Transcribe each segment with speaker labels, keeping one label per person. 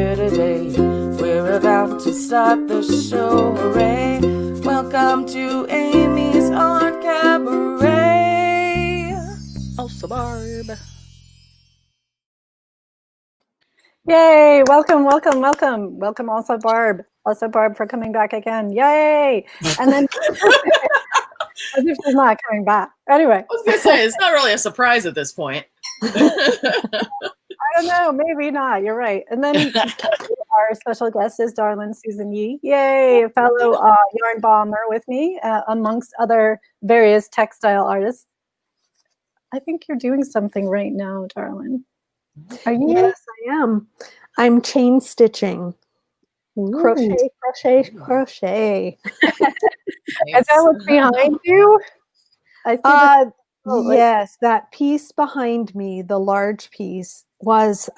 Speaker 1: Today, we're about to start the show. Hooray! Welcome to Amy's Art Cabaret. Also, Barb.
Speaker 2: Yay! Welcome, welcome, welcome. Welcome also Barb. Also Barb for coming back again. Yay! And then as if she's not coming back. Anyway.
Speaker 3: I was going to say, it's not really a surprise at this point.
Speaker 2: I don't know, maybe not. You're right. And then our special guest is Darlyn Susan Yee. Yay! A fellow yarn bomber with me, amongst other various textile artists. I think you're doing something right now, Darlyn. Are you?
Speaker 4: Yes, I am. I'm chain stitching.
Speaker 2: Ooh.
Speaker 4: Crochet, crochet, crochet.
Speaker 2: Is that what's behind you? I think
Speaker 4: yes, that piece behind me, the large piece, was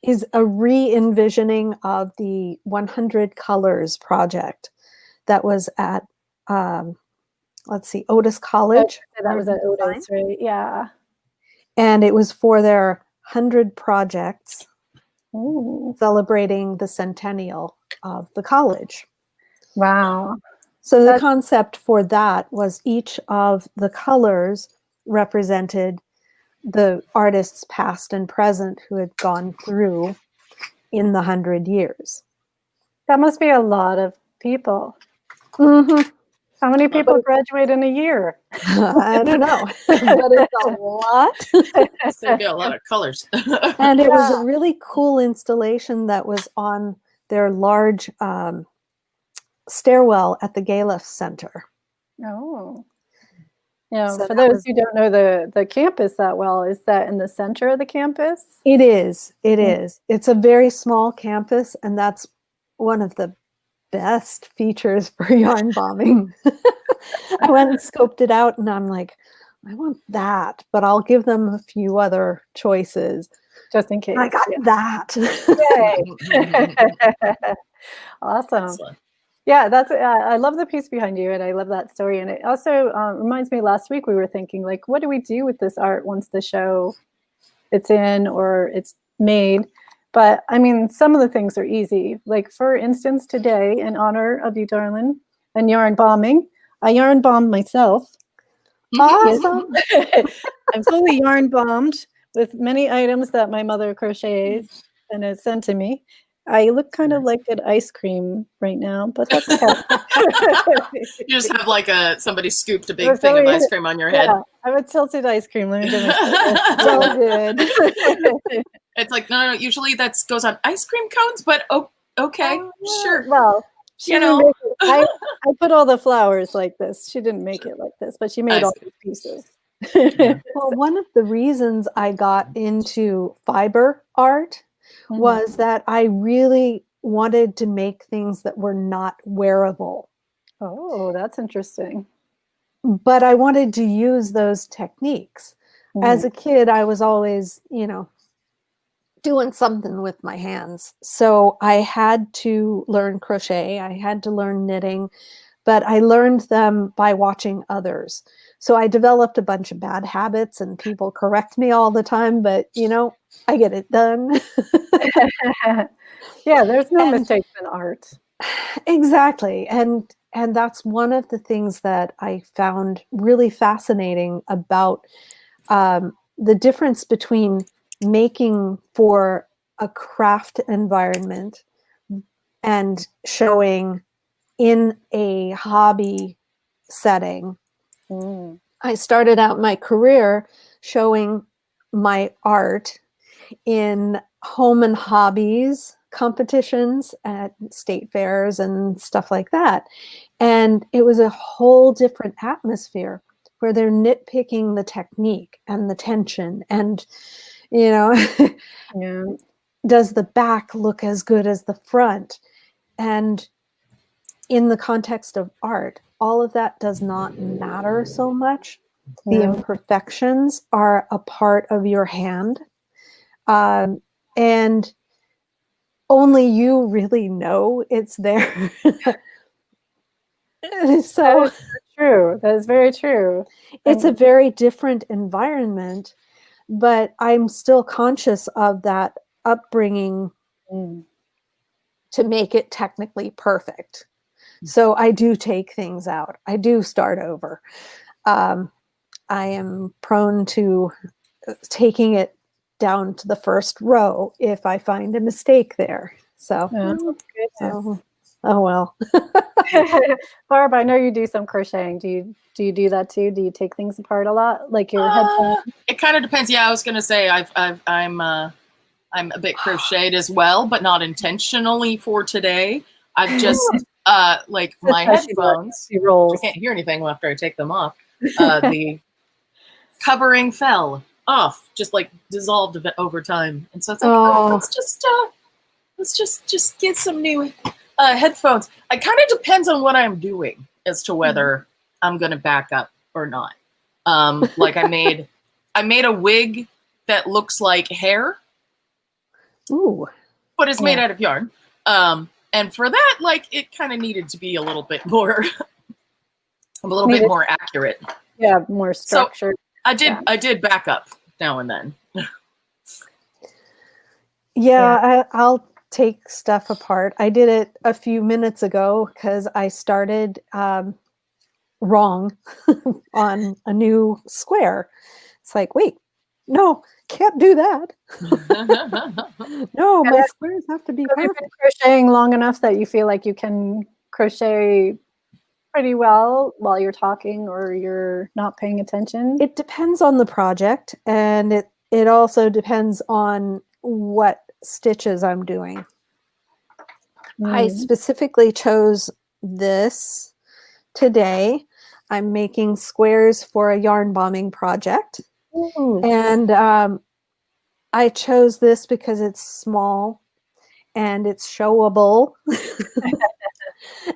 Speaker 4: is a re-envisioning of the 100 Colors project that was at let's see, Otis College.
Speaker 2: That was at Otis, right? Yeah.
Speaker 4: And it was for their 100 projects.
Speaker 2: Ooh.
Speaker 4: Celebrating the centennial of the college.
Speaker 2: Wow.
Speaker 4: So the concept for that was each of the colors represented the artists past and present who had gone through in the 100 years.
Speaker 2: That must be a lot of people.
Speaker 4: Mm-hmm.
Speaker 2: How many people graduate in a year?
Speaker 4: I don't know, but it's a lot.
Speaker 3: It's going to be a lot of colors.
Speaker 4: And it was a really cool installation that was on their large stairwell at the Galiff Center.
Speaker 2: Oh. Yeah,
Speaker 4: So
Speaker 2: for those who don't know the campus that well, is that in the center of the campus?
Speaker 4: It is. It is. It's a very small campus, and that's one of the best features for yarn bombing. I went and scoped it out, and I'm like, I want that, but I'll give them a few other choices.
Speaker 2: Just in case.
Speaker 4: I got that.
Speaker 2: Yay. Awesome. Excellent. Yeah, that's. I love the piece behind you, and I love that story. And it also reminds me. Last week we were thinking, like, what do we do with this art once the show it's in or it's made? But I mean, some of the things are easy. Like for instance, today, in honor of you, Darlyn, and yarn bombing, I yarn bombed myself.
Speaker 4: Awesome.
Speaker 2: I'm fully yarn bombed with many items that my mother crochets and has sent to me. I look kind of like an ice cream right now, but that's okay.
Speaker 3: You just have like somebody scooped a big thing of ice cream on your head.
Speaker 2: Yeah, I'm a tilted ice cream. Let me give it. It's all good.
Speaker 3: It's like, no, usually that goes on ice cream cones, but okay, sure.
Speaker 2: Well,
Speaker 3: you know,
Speaker 2: I put all the flowers like this. She didn't make it like this, but she made all these pieces.
Speaker 4: Well, one of the reasons I got into fiber art was that I really wanted to make things that were not wearable.
Speaker 2: Oh, that's interesting.
Speaker 4: But I wanted to use those techniques. As a kid, I was always, doing something with my hands. So I had to learn crochet. I had to learn knitting, but I learned them by watching others. So I developed a bunch of bad habits, and people correct me all the time, but I get it done.
Speaker 2: Yeah, there's no mistakes in art.
Speaker 4: Exactly. And that's one of the things that I found really fascinating about the difference between making for a craft environment and showing in a hobby setting. I started out my career showing my art in home and hobbies competitions at state fairs and stuff like that. And it was a whole different atmosphere where they're nitpicking the technique and the tension and, does the back look as good as the front? And in the context of art, all of that does not matter so much. The imperfections are a part of your hand. And only you really know it's there. So
Speaker 2: true. That is very true.
Speaker 4: It's a very different environment, but I'm still conscious of that upbringing to make it technically perfect. So I do take things out. I do start over. I am prone to taking it down to the first row if I find a mistake there. So, oh well.
Speaker 2: Barb, I know you do some crocheting. Do you do that too? Do you take things apart a lot, like your headphones?
Speaker 3: It kind of depends. Yeah, I was gonna say I'm a bit crocheted as well, but not intentionally for today. I've just like my headphones.
Speaker 2: She rolls.
Speaker 3: I can't hear anything after I take them off. The covering fell off, just like dissolved a bit over time, and so it's like let's just get some new headphones. It kind of depends on what I'm doing as to whether I'm gonna back up or not. Like I made a wig that looks like hair.
Speaker 4: Ooh.
Speaker 3: But it's made out of yarn. And for that, like, it kind of needed to be a little bit more, bit more accurate.
Speaker 2: Yeah, more structured.
Speaker 3: So I did back up now and then.
Speaker 4: I'll take stuff apart. I did it a few minutes ago because I started wrong on a new square. It's like, wait, no, can't do that. No, my squares have to be perfect.
Speaker 2: You've been crocheting long enough that you feel like you can crochet pretty well while you're talking or you're not paying attention?
Speaker 4: It depends on the project, and it also depends on what stitches I'm doing. I specifically chose this today. I'm making squares for a yarn bombing project. And I chose this because it's small and it's showable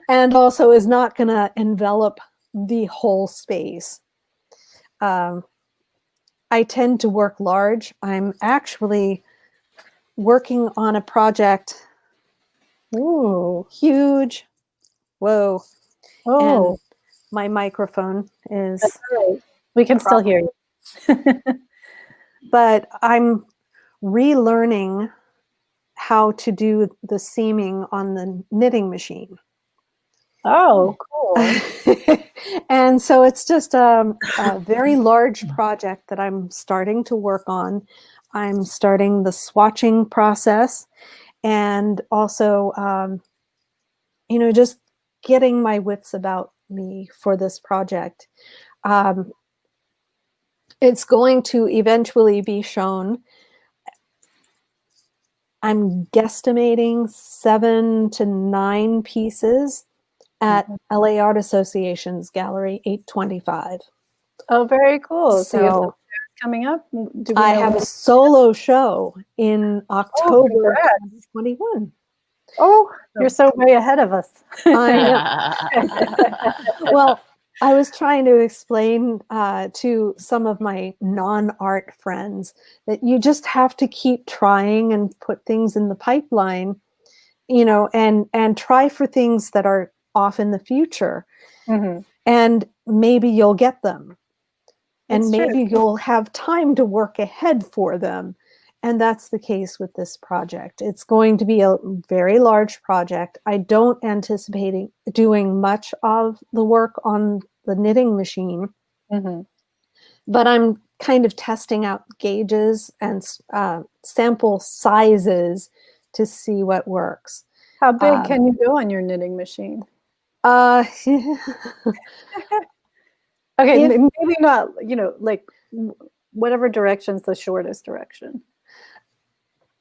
Speaker 4: and also is not going to envelop the whole space. I tend to work large. I'm actually working on a project. Ooh, huge. Whoa.
Speaker 2: Oh,
Speaker 4: and my microphone is.
Speaker 2: That's right. We can still hear you.
Speaker 4: But I'm relearning how to do the seaming on the knitting machine.
Speaker 2: Oh, cool.
Speaker 4: And so it's just a very large project that I'm starting to work on. I'm starting the swatching process and also, just getting my wits about me for this project. It's going to eventually be shown. I'm guesstimating 7 to 9 pieces at LA Art Association's Gallery 825.
Speaker 2: Oh, very cool. So you have
Speaker 4: So
Speaker 2: coming up?
Speaker 4: I have a solo show in October 2021.
Speaker 2: Oh, you're so way ahead of us.
Speaker 4: I know. Well, I was trying to explain to some of my non-art friends that you just have to keep trying and put things in the pipeline, and try for things that are off in the future.
Speaker 2: Mm-hmm.
Speaker 4: And maybe you'll get them. And
Speaker 2: That's
Speaker 4: maybe
Speaker 2: true.
Speaker 4: you'll have time to work ahead for them. And that's the case with this project. It's going to be a very large project. I don't anticipate doing much of the work on the knitting machine, but I'm kind of testing out gauges and sample sizes to see what works.
Speaker 2: How big can you go on your knitting machine?
Speaker 4: Okay,
Speaker 2: maybe not, like whatever direction's the shortest direction.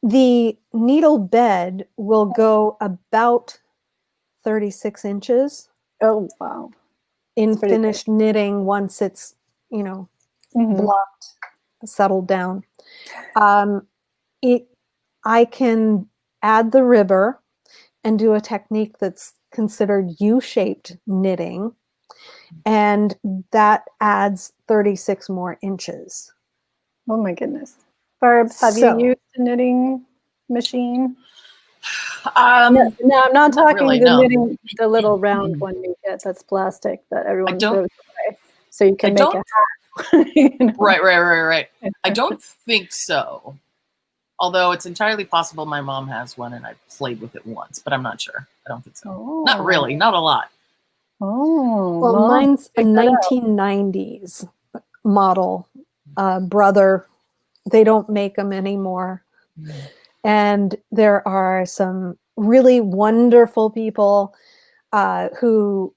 Speaker 4: The needle bed will go about 36 inches.
Speaker 2: Oh, wow.
Speaker 4: In finished knitting once it's, blocked, settled down. I can add the ribber and do a technique that's considered U-shaped knitting, and that adds 36 more inches.
Speaker 2: Oh my goodness. Barb, have you used a knitting machine? No, I'm not talking knitting, the little round one you get that's plastic that everyone throws away. So you can make a hat.
Speaker 3: Right. I don't think so. Although it's entirely possible my mom has one and I played with it once, but I'm not sure. I don't think so.
Speaker 2: Oh.
Speaker 3: Not really, not a lot.
Speaker 2: Oh,
Speaker 4: Well,
Speaker 2: Mom,
Speaker 4: mine's a
Speaker 2: check that out.
Speaker 4: 1990s model. Brother, they don't make them anymore. And there are some really wonderful people who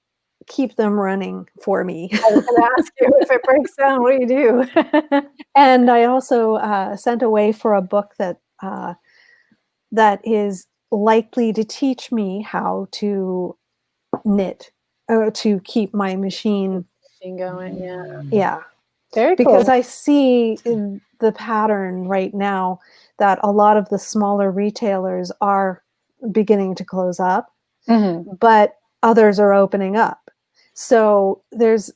Speaker 4: keep them running for me.
Speaker 2: I was going to ask you, if it breaks down, what do you do?
Speaker 4: And I also sent away for a book that that is likely to teach me how to knit, to keep my machine
Speaker 2: Going, yeah.
Speaker 4: Yeah.
Speaker 2: Very cool.
Speaker 4: Because I see in the pattern right now that a lot of the smaller retailers are beginning to close up, but others are opening up. So there's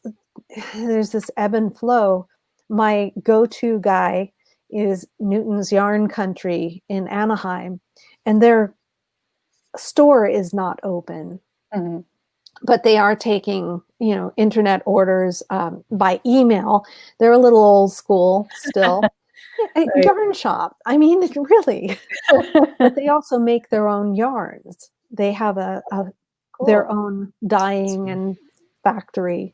Speaker 4: this ebb and flow. My go-to guy is Newton's Yarn Country in Anaheim, and their store is not open. But they are taking, internet orders by email. They're a little old school still.
Speaker 2: Right.
Speaker 4: Yarn shop. I mean, really. But they also make their own yarns. They have their own dyeing and factory,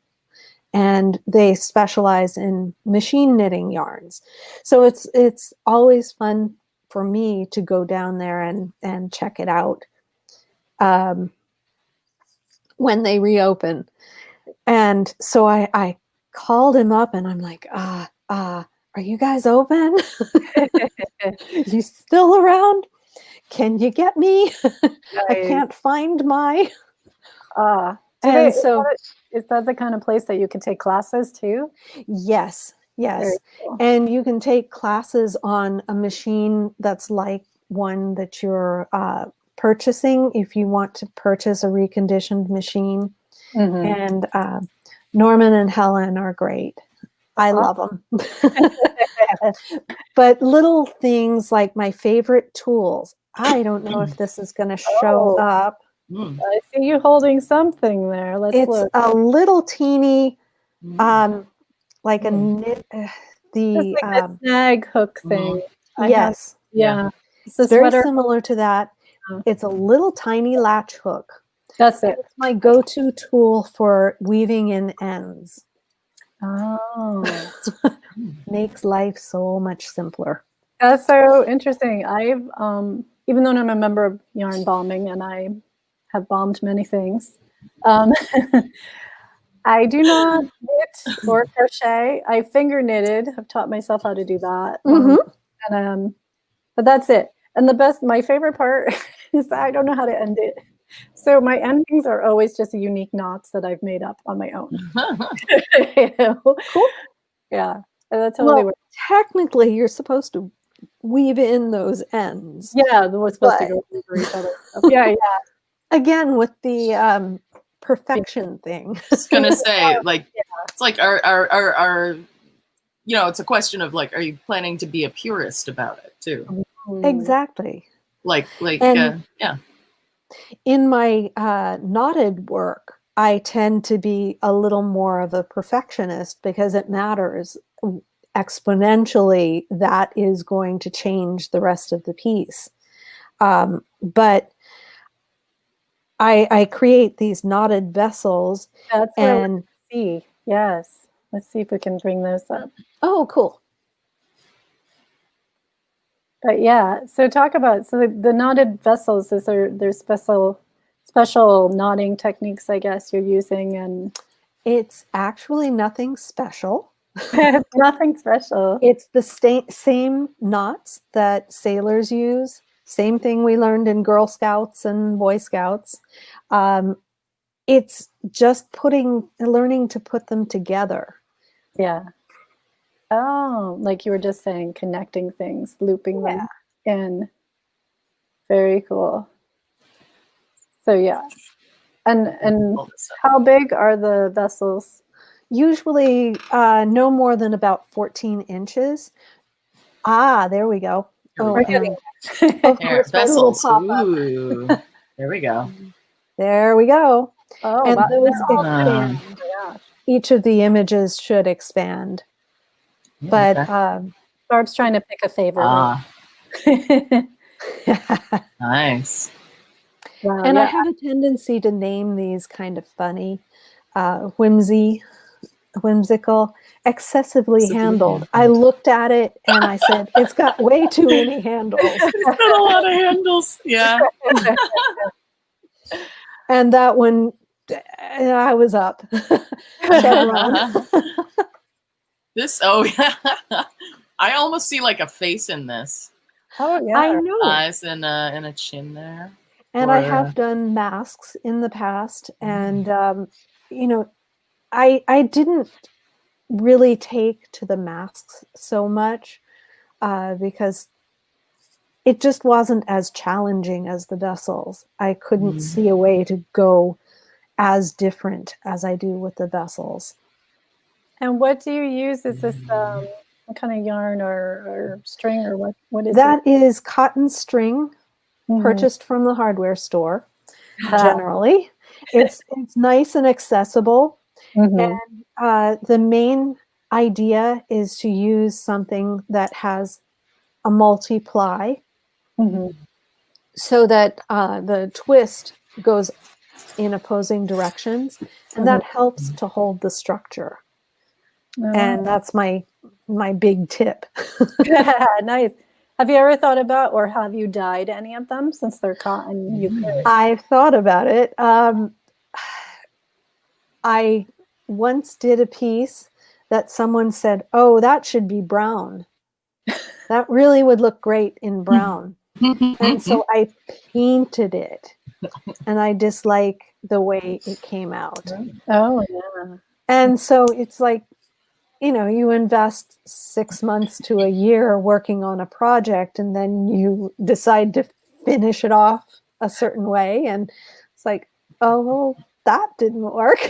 Speaker 4: and they specialize in machine knitting yarns. So it's always fun for me to go down there and check it out. When they reopen. And so I called him up and I'm like, are you guys open? You still around? Can you get me? I can't find my.
Speaker 2: Is that the kind of place that you can take classes too?
Speaker 4: Yes.
Speaker 2: Very cool.
Speaker 4: And you can take classes on a machine that's like one that you're purchasing if you want to purchase a reconditioned machine. And Norman and Helen are great. I love them. But little things like my favorite tools. I don't know if this is going to show up.
Speaker 2: I see you holding something there. Let's look.
Speaker 4: It's a little teeny, like a knit. The
Speaker 2: like a snag hook thing.
Speaker 4: Yes.
Speaker 2: It's
Speaker 4: very similar to that. It's a little tiny latch hook.
Speaker 2: That's it.
Speaker 4: It's my go-to tool for weaving in ends.
Speaker 2: Oh.
Speaker 4: Makes life so much simpler.
Speaker 2: That's so interesting. I've, even though I'm a member of Yarn Bombing and I have bombed many things, I do not knit or crochet. I finger knitted. I've taught myself how to do that. But that's it. And my favorite part is that I don't know how to end it. So my endings are always just unique knots that I've made up on my own.
Speaker 4: Cool.
Speaker 2: Yeah. That's totally
Speaker 4: well, technically, you're supposed to weave in those ends.
Speaker 2: Yeah, we're supposed to go over each other. Yeah.
Speaker 4: Again, with the perfection thing.
Speaker 3: I was gonna say, it's like our it's a question of like, are you planning to be a purist about it too?
Speaker 4: Exactly. In my knotted work, I tend to be a little more of a perfectionist because it matters exponentially. That is going to change the rest of the piece. But I create these knotted vessels.
Speaker 2: That's and see. Yes. Let's see if we can bring those up.
Speaker 4: Oh, cool.
Speaker 2: But yeah, so talk about the knotted vessels. There's special knotting techniques, I guess, you're using, and
Speaker 4: it's actually nothing special.
Speaker 2: Nothing special.
Speaker 4: It's the same knots that sailors use. Same thing we learned in Girl Scouts and Boy Scouts. It's just learning to put them together.
Speaker 2: Yeah. Oh, like you were just saying, connecting things, looping them in. Very cool. So yeah. And how big are the vessels?
Speaker 4: Usually no more than about 14 inches. There we go. Of course,
Speaker 3: vessels. Ooh, there we go.
Speaker 4: There we go.
Speaker 2: Oh,
Speaker 4: and those each of the images should expand.
Speaker 3: Yeah,
Speaker 4: but
Speaker 2: Barb's trying to pick a favorite.
Speaker 3: Nice.
Speaker 2: Wow,
Speaker 4: And I
Speaker 2: yeah.
Speaker 4: have a tendency to name these kind of funny, whimsical, excessively handled. I looked at it and I said, it's got way too many handles.
Speaker 3: It's got a lot of handles. Yeah.
Speaker 4: And that one, I was up. Chevron.
Speaker 3: This, oh yeah. I almost see like a face in this.
Speaker 2: Oh yeah.
Speaker 4: I know.
Speaker 3: Eyes and a chin there.
Speaker 4: And I
Speaker 3: Or-
Speaker 4: have done masks in the past. And, you know, I didn't really take to the masks so much because it just wasn't as challenging as the vessels. I couldn't see a way to go as different as I do with the vessels.
Speaker 2: And what do you use? Is this what kind of yarn or string or what is
Speaker 4: That is cotton string
Speaker 2: it?
Speaker 4: purchased from the hardware store. Generally, it's nice and accessible.
Speaker 2: Mhm.
Speaker 4: And the main idea is to use something that has a multiply
Speaker 2: Mhm.
Speaker 4: so that the twist goes in opposing directions, and that helps to hold the structure. And that's my big tip.
Speaker 2: Nice. Have you ever thought about, or have you dyed any of them since they're cotton? You could.
Speaker 4: I've thought about it. I once did a piece that someone said, "Oh, that should be brown. That really would look great in brown." And so I painted it, and I dislike the way it came out.
Speaker 2: Oh yeah.
Speaker 4: And so it's like, you know, you invest 6 months to a year working on a project, and then you decide to finish it off a certain way. And it's like, oh, well, that didn't work.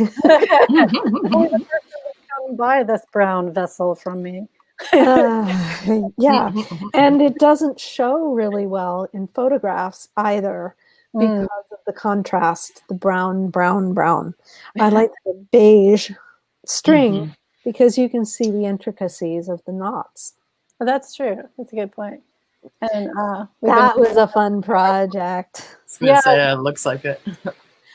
Speaker 2: Come buy this brown vessel from me.
Speaker 4: Yeah. And it doesn't show really well in photographs either because of the contrast, the brown, brown, brown. I like the beige string because you can see the intricacies of the knots.
Speaker 2: Well, that's true. That's a good point. And
Speaker 4: That was a fun project.
Speaker 3: Yeah, it looks like it.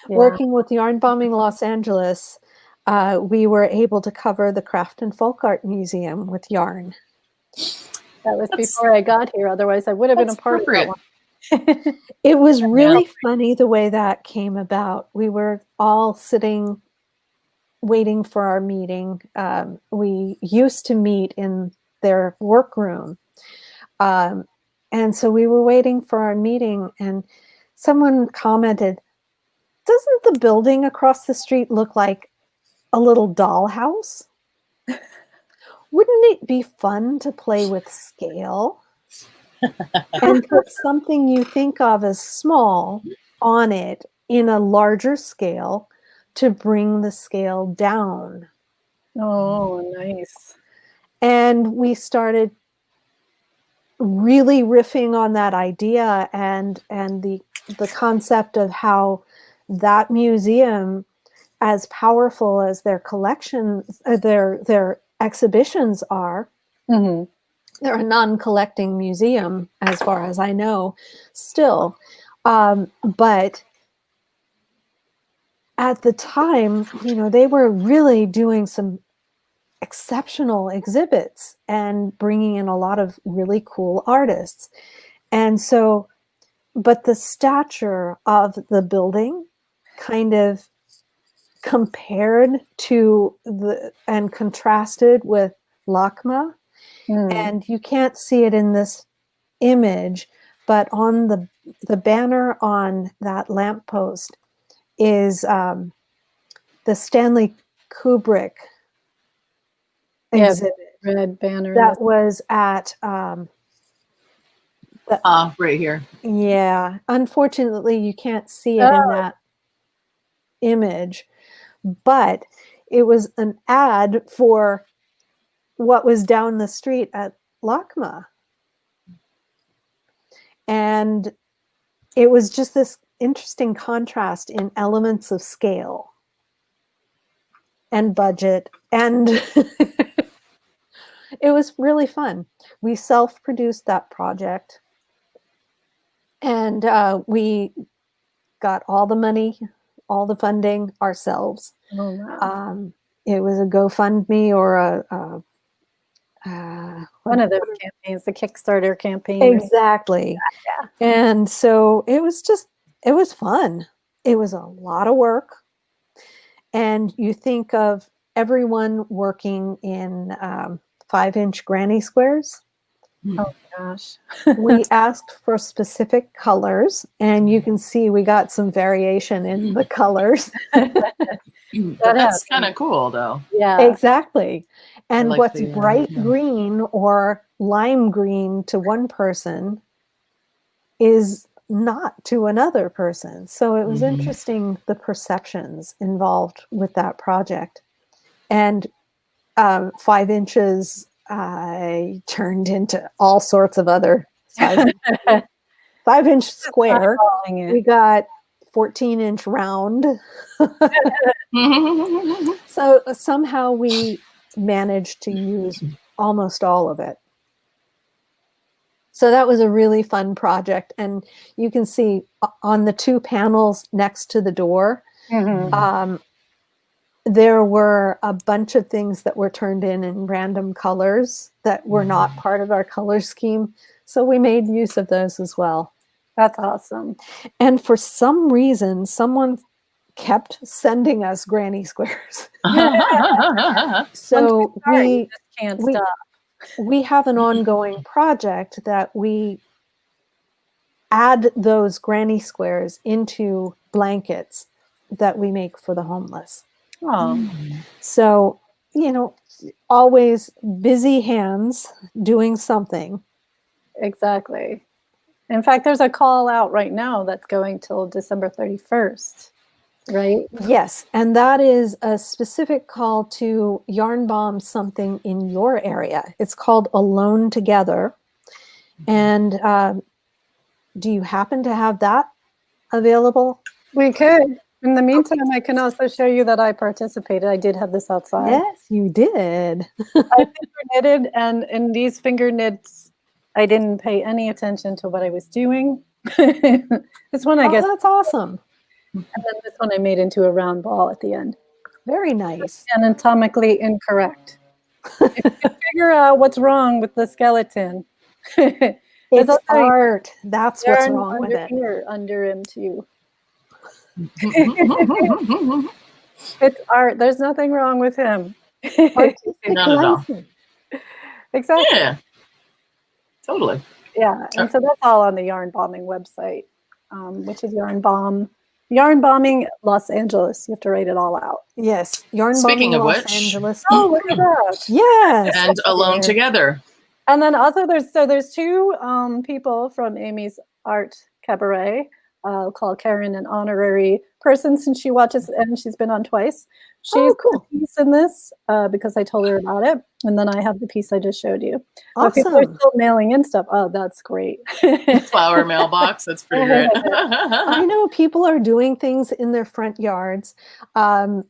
Speaker 4: Working with Yarn Bombing Los Angeles, we were able to cover the Craft and Folk Art Museum with yarn.
Speaker 2: That was before I got here. Otherwise, I would have been a part of that one.
Speaker 4: It was really funny the way that came about. We were all sitting, waiting for our meeting. We used to meet in their workroom. And so we were waiting for our meeting, and someone commented, "Doesn't the building across the street look like a little dollhouse? Wouldn't it be fun to play with scale and put something you think of as small on it in a larger scale to bring the scale down?"
Speaker 2: Oh, nice.
Speaker 4: And we started really riffing on that idea and the concept of how that museum, as powerful as their collections, their exhibitions are, they're a non-collecting museum as far as I know still, but at the time, you know, they were really doing some exceptional exhibits and bringing in a lot of really cool artists. And so, but the stature of the building kind of compared to and contrasted with LACMA. And you can't see it in this image, but on the banner on that lamppost is the Stanley Kubrick exhibit.
Speaker 2: Red banner.
Speaker 4: That was at
Speaker 3: right here.
Speaker 4: yeah. Unfortunately, you can't see it in that image, but it was an ad for what was down the street at LACMA. And it was just this interesting contrast in elements of scale and budget, and it was really fun. We self-produced that project. And we got all the money, all the funding ourselves.
Speaker 2: Oh, wow.
Speaker 4: It was a GoFundMe or
Speaker 2: One of those campaigns, the Kickstarter campaign.
Speaker 4: exactly.
Speaker 2: Yeah.
Speaker 4: And so it was fun. It was a lot of work. And you think of everyone working in 5-inch granny squares.
Speaker 2: Oh gosh.
Speaker 4: We asked for specific colors, and you can see we got some variation in the colors.
Speaker 3: That's kind of cool, though.
Speaker 2: Yeah.
Speaker 4: Exactly. And
Speaker 3: like
Speaker 4: what's
Speaker 3: the,
Speaker 4: bright
Speaker 3: yeah.
Speaker 4: green or lime green to one person is not to another person. So it was interesting, the perceptions involved with that project. And 5 inches, I turned into all sorts of other sizes. 5-inch square. We got 14-inch round. So somehow we managed to use almost all of it. So that was a really fun project. And you can see on the 2 panels next to the door, there were a bunch of things that were turned in random colors that were not part of our color scheme. So we made use of those as well.
Speaker 2: That's awesome.
Speaker 4: And for some reason, someone kept sending us granny squares. So
Speaker 2: you just can't stop.
Speaker 4: We have an ongoing project that we add those granny squares into blankets that we make for the homeless.
Speaker 2: Oh.
Speaker 4: So, always busy hands doing something.
Speaker 2: Exactly. In fact, there's a call out right now that's going till December 31st, right?
Speaker 4: Yes, and that is a specific call to yarn bomb something in your area. It's called Alone Together. And do you happen to have that available?
Speaker 2: We could. In the meantime, I can also show you that I participated. I did have this outside.
Speaker 4: Yes, you did.
Speaker 2: I finger knitted, and in these finger knits, I didn't pay any attention to what I was doing. This one, I guess,
Speaker 4: that's awesome.
Speaker 2: And then this one I made into a round ball at the end.
Speaker 4: Very nice.
Speaker 2: Anatomically incorrect. If you can figure out what's wrong with the skeleton,
Speaker 4: it's art. That's what's wrong with it.
Speaker 2: Here under him too. It's art. There's nothing wrong with him.
Speaker 3: Not at all.
Speaker 2: Exactly.
Speaker 3: Yeah. Totally.
Speaker 2: Yeah. And so that's all on the Yarn Bombing website, which is Yarn Bombing Los Angeles. You have to write it all out.
Speaker 4: Yes. Yarn
Speaker 3: Speaking
Speaker 4: Bombing
Speaker 3: of
Speaker 4: Los
Speaker 3: which.
Speaker 4: Angeles.
Speaker 2: Oh, look at that.
Speaker 4: Yes.
Speaker 3: And Alone Together.
Speaker 2: And then also there's 2 people from Amy's Art Cabaret called Karen, an honorary person since she watches, and she's been on twice. She's
Speaker 4: cool.
Speaker 2: a piece in this because I told her about it. And then I have the piece I just showed you.
Speaker 4: Awesome.
Speaker 2: People are still mailing in stuff. Oh, that's great.
Speaker 3: Flower mailbox. That's pretty great.
Speaker 4: I know people are doing things in their front yards. The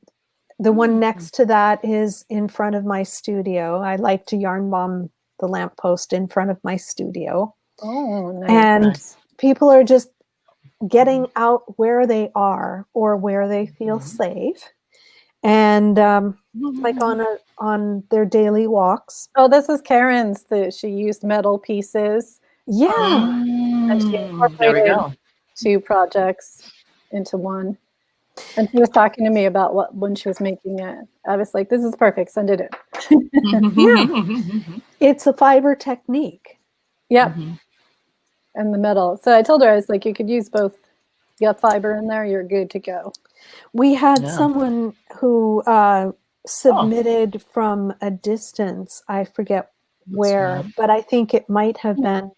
Speaker 4: one next to that is in front of my studio. I like to yarn bomb the lamppost in front of my studio.
Speaker 2: Oh, nice.
Speaker 4: And people are just getting out where they are or where they feel safe, and like on their daily walks.
Speaker 2: Oh, this is Karen's. She used metal pieces.
Speaker 4: Yeah,
Speaker 2: And she
Speaker 3: There we
Speaker 2: incorporated
Speaker 3: go.
Speaker 2: 2 projects into one. And she was talking to me about when she was making it. I was like, "This is perfect. Send it in."
Speaker 4: It's a fiber technique.
Speaker 2: Yep. And the metal. So I told her, I was like, you could use both. You got fiber in there, you're good to go.
Speaker 4: We had someone who submitted from a distance. I forget where, but I think it might have been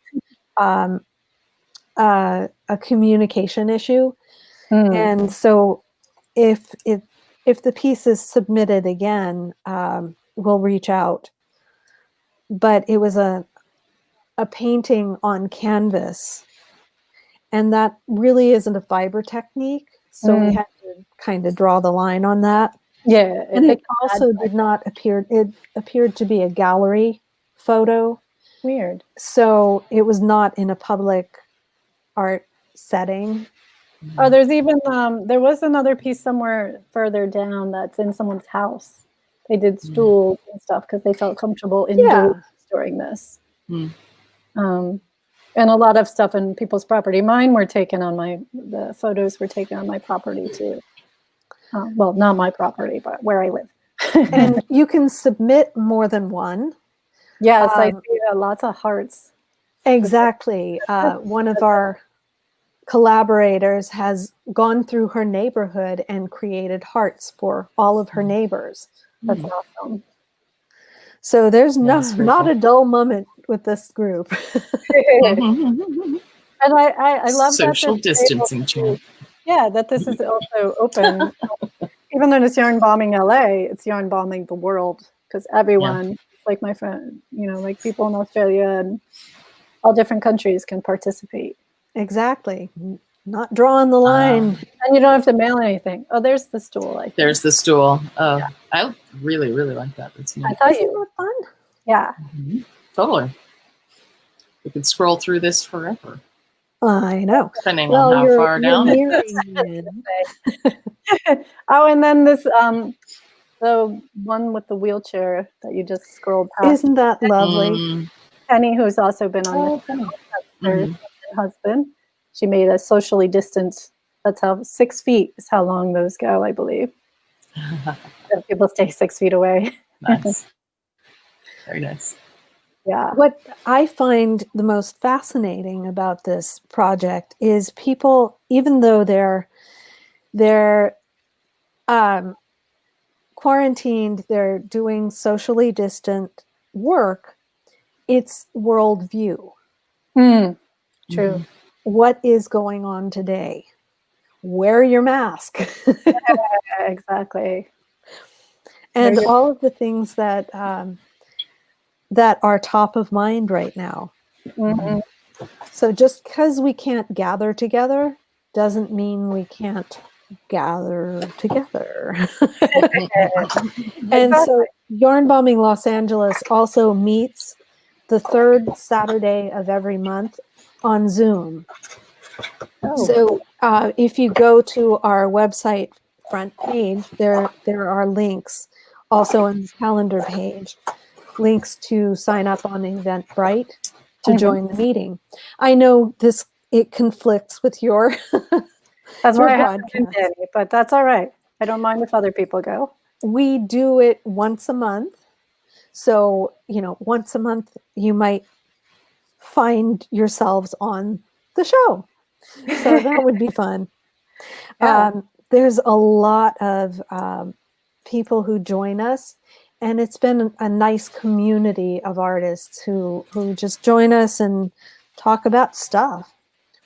Speaker 4: a communication issue. And so if the piece is submitted again, we'll reach out. But it was a painting on canvas, and that really isn't a fiber technique. So we had to kind of draw the line on that.
Speaker 2: Yeah.
Speaker 4: And it also did not appear, it appeared to be a gallery photo.
Speaker 2: Weird.
Speaker 4: So it was not in a public art setting.
Speaker 2: Oh, there's even there was another piece somewhere further down that's in someone's house. They did stools and stuff because they felt comfortable indoors during this. And a lot of stuff in people's property. Mine were taken on the photos were taken on my property too. Well, not my property, but where I live.
Speaker 4: And you can submit more than one.
Speaker 2: Yes, I see lots of hearts.
Speaker 4: Exactly. One of our collaborators has gone through her neighborhood and created hearts for all of her neighbors.
Speaker 2: That's awesome.
Speaker 4: So there's not
Speaker 3: cool.
Speaker 4: a dull moment with this group.
Speaker 2: And I love
Speaker 3: social
Speaker 2: that
Speaker 3: distancing chant.
Speaker 2: Yeah, that this is also open. Even though it's yarn bombing LA, it's yarn bombing the world because everyone, like my friend, like people in Australia and all different countries can participate.
Speaker 4: Exactly. Not drawing the line.
Speaker 2: And you don't have to mail anything. Oh, there's the stool. I think.
Speaker 3: There's the stool. Oh, I really, really like that. That's neat.
Speaker 2: I thought
Speaker 4: Isn't that fun?
Speaker 2: Yeah.
Speaker 3: Totally. We could scroll through this forever.
Speaker 4: I know.
Speaker 3: Depending on how far down.
Speaker 2: Oh, and then this the one with the wheelchair that you just scrolled past.
Speaker 4: Isn't that lovely?
Speaker 2: Penny, who's also been on her husband. She made a socially distant. That's how 6 feet is how long those go, I believe. So people stay 6 feet away.
Speaker 3: Nice. Very nice.
Speaker 2: Yeah.
Speaker 4: What I find the most fascinating about this project is people, even though they're quarantined, they're doing socially distant work, it's worldview.
Speaker 2: True.
Speaker 4: What is going on today? Wear your mask.
Speaker 2: Exactly.
Speaker 4: And all of the things that that are top of mind right now. So just because we can't gather together doesn't mean we can't gather together. And so Yarn Bombing Los Angeles also meets the third Saturday of every month on Zoom. So if you go to our website front page, there are links also on the calendar page, links to sign up on Eventbrite to join the meeting. I know it conflicts with your
Speaker 2: that's
Speaker 4: your
Speaker 2: why I haven't been
Speaker 4: broadcast.
Speaker 2: to any, but that's all right. I don't mind if other people go.
Speaker 4: We do it once a month. So, once a month you might find yourselves on the show. So that would be fun. There's a lot of people who join us, and it's been a nice community of artists who just join us and talk about stuff.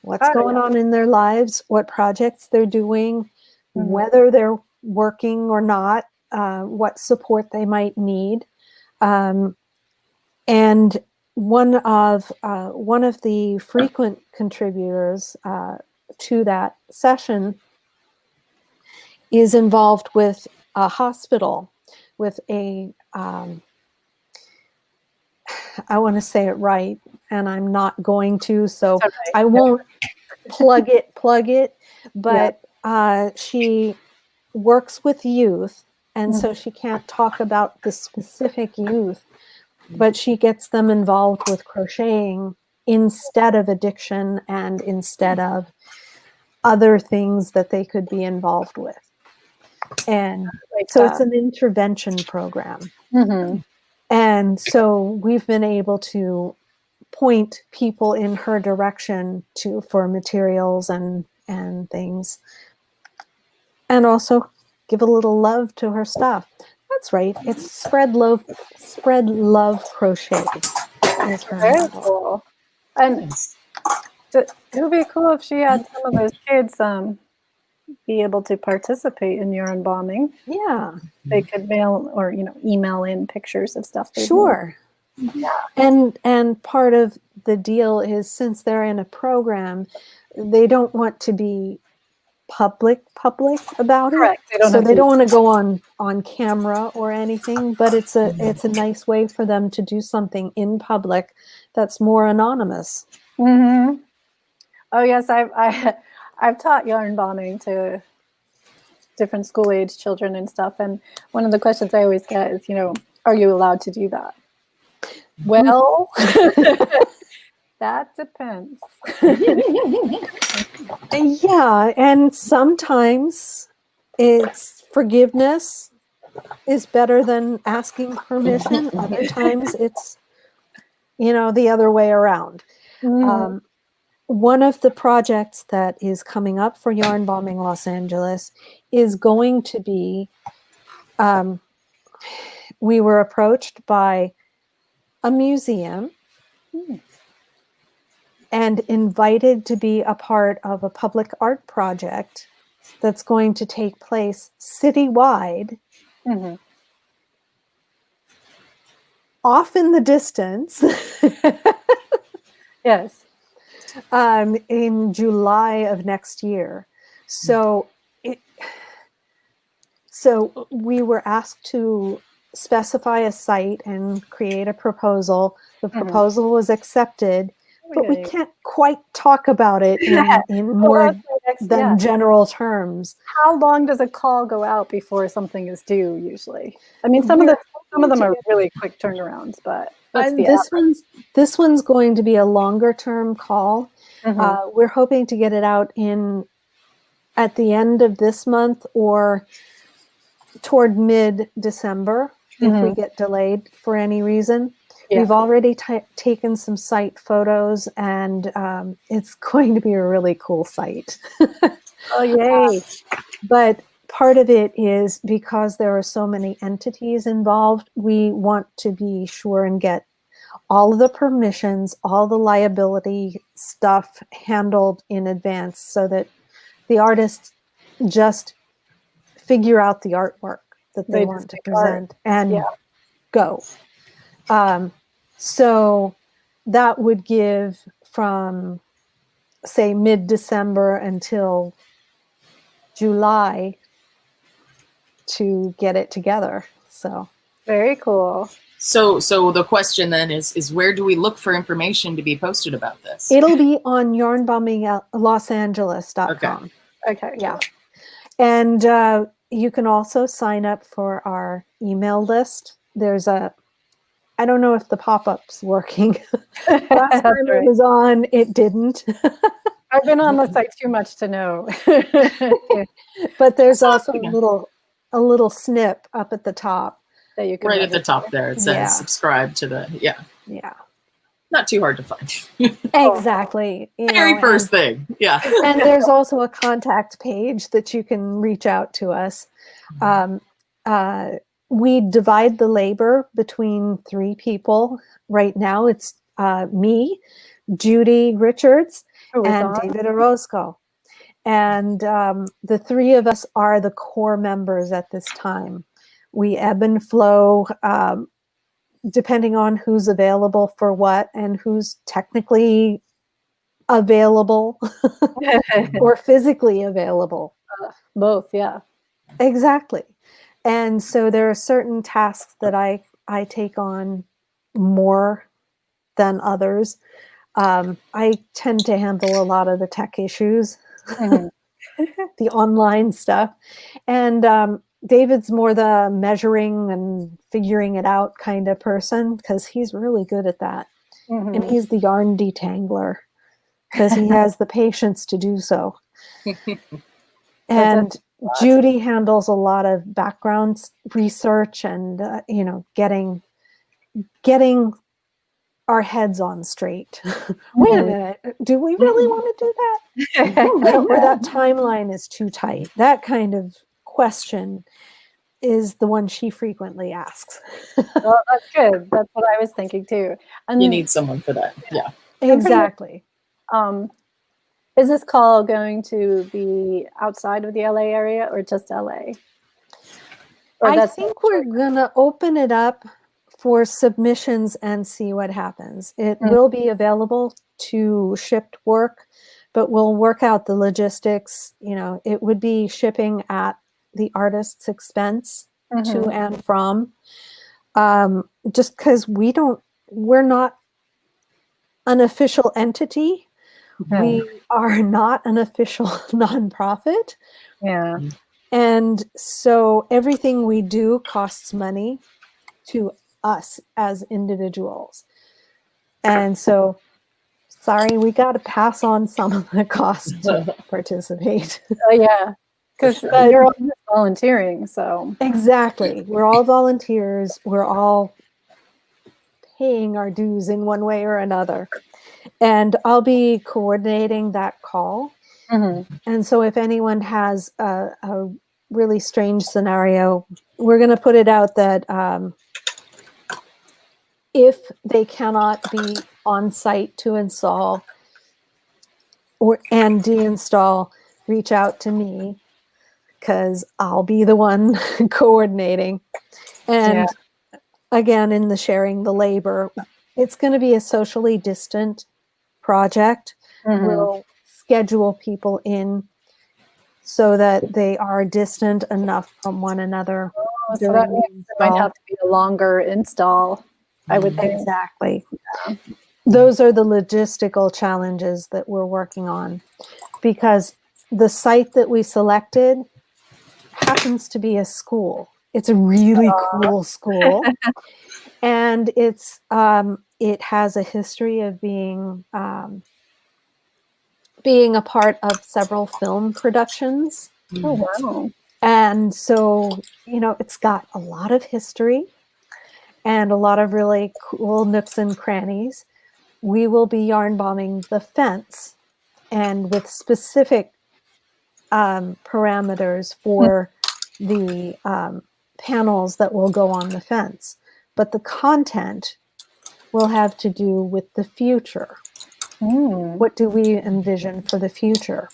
Speaker 4: What's going on in their lives, what projects they're doing, whether they're working or not, what support they might need. And one of the frequent contributors to that session is involved with a hospital, with a I want to say it right, and I'm not going to, so I won't plug it, but she works with youth, and so she can't talk about the specific youth, but she gets them involved with crocheting instead of addiction and instead of other things that they could be involved with. And so it's an intervention program. And so we've been able to point people in her direction for materials and things, and also give a little love to her stuff. That's right. It's Spread Love Crochet.
Speaker 2: Very cool. And it would be cool if she had some of those kids be able to participate in yarn bombing.
Speaker 4: Yeah.
Speaker 2: They could mail or email in pictures of stuff.
Speaker 4: Sure. Yeah. And part of the deal is, since they're in a program, they don't want to be public about it.
Speaker 2: Correct.
Speaker 4: They don't want to go on camera or anything, but it's a nice way for them to do something in public that's more anonymous.
Speaker 2: Oh yes, I've taught yarn bombing to different school age children and stuff. And one of the questions I always get is, are you allowed to do that? Well, that depends.
Speaker 4: Yeah, and sometimes it's forgiveness is better than asking permission. Other times it's, the other way around. One of the projects that is coming up for Yarn Bombing Los Angeles is going to be, we were approached by a museum and invited to be a part of a public art project that's going to take place citywide, off in the distance.
Speaker 2: Yes.
Speaker 4: In July of next year. So we were asked to specify a site and create a proposal. The proposal was accepted, but we can't quite talk about it in more than general terms.
Speaker 2: How long does a call go out before something is due usually? I mean, some of them are really quick turnarounds, but
Speaker 4: this one's going to be a longer term call. We're hoping to get it out at the end of this month or toward mid-December if we get delayed for any reason. We've already taken some site photos, and it's going to be a really cool site.
Speaker 2: Oh, yay.
Speaker 4: But part of it is because there are so many entities involved, we want to be sure and get all of the permissions, all the liability stuff handled in advance so that the artists just figure out the artwork that they want to present and go. So that would give from, say, mid-December until July to get it together. So
Speaker 2: very cool.
Speaker 3: So the question then is where do we look for information to be posted about this?
Speaker 4: It'll be on yarnbombinglosangeles.com.
Speaker 2: Okay.
Speaker 4: Yeah. And you can also sign up for our email list. There's I don't know if the pop-up's working. Last time it was on, it didn't.
Speaker 2: I've been on the site too much to know.
Speaker 4: But there's also a little snip up at the top.
Speaker 2: That you can
Speaker 3: right at the top there, it says subscribe to the, not too hard to find.
Speaker 4: Exactly.
Speaker 3: Very first thing. Yeah.
Speaker 4: And there's also a contact page that you can reach out to us. We divide the labor between 3 people. Right now it's me, Judy Richards, and David Orozco. And the 3 of us are the core members at this time. We ebb and flow depending on who's available for what and who's technically available or physically available.
Speaker 2: Both, yeah.
Speaker 4: Exactly. And so there are certain tasks that I take on more than others. I tend to handle a lot of the tech issues, the online stuff. And David's more the measuring and figuring it out kind of person because he's really good at that. And he's the yarn detangler because he has the patience to do so. And Judy handles a lot of background research and, getting our heads on straight. Wait a minute, do we really want to do that? Or that timeline is too tight? That kind of question is the one she frequently asks.
Speaker 2: Well, that's good. That's what I was thinking too. And
Speaker 3: you need someone for that. Yeah.
Speaker 4: Exactly.
Speaker 2: Is this call going to be outside of the LA area or just LA?
Speaker 4: I think we're going to open it up for submissions and see what happens. It will be available to shipped work, but we'll work out the logistics. It would be shipping at the artist's expense to and from, just because we're not an official entity.
Speaker 2: Okay.
Speaker 4: We are not an official nonprofit.
Speaker 2: Yeah.
Speaker 4: And so everything we do costs money to us as individuals. And so, sorry, we got to pass on some of the cost to participate.
Speaker 2: Yeah. Because
Speaker 3: sure.
Speaker 2: you're all just volunteering, so.
Speaker 4: Exactly. We're all volunteers. We're all paying our dues in one way or another. And I'll be coordinating that call.
Speaker 2: Mm-hmm.
Speaker 4: And so if anyone has a really strange scenario, we're going to put it out that if they cannot be on site to install and deinstall, reach out to me because I'll be the one coordinating. And again, in the sharing the labor, it's going to be a socially distant project.
Speaker 2: Mm-hmm.
Speaker 4: We'll schedule people in so that they are distant enough from one another.
Speaker 2: Oh, so that means it might have to be a longer install, I would think.
Speaker 4: Exactly. Yeah. Those are the logistical challenges that we're working on, because the site that we selected happens to be a school. It's a really cool school. And it's it has a history of being a part of several film productions.
Speaker 2: Oh, wow.
Speaker 4: And so, it's got a lot of history and a lot of really cool nooks and crannies. We will be yarn bombing the fence, and with specific parameters for the panels that will go on the fence. But the content will have to do with the future. What do we envision for the future?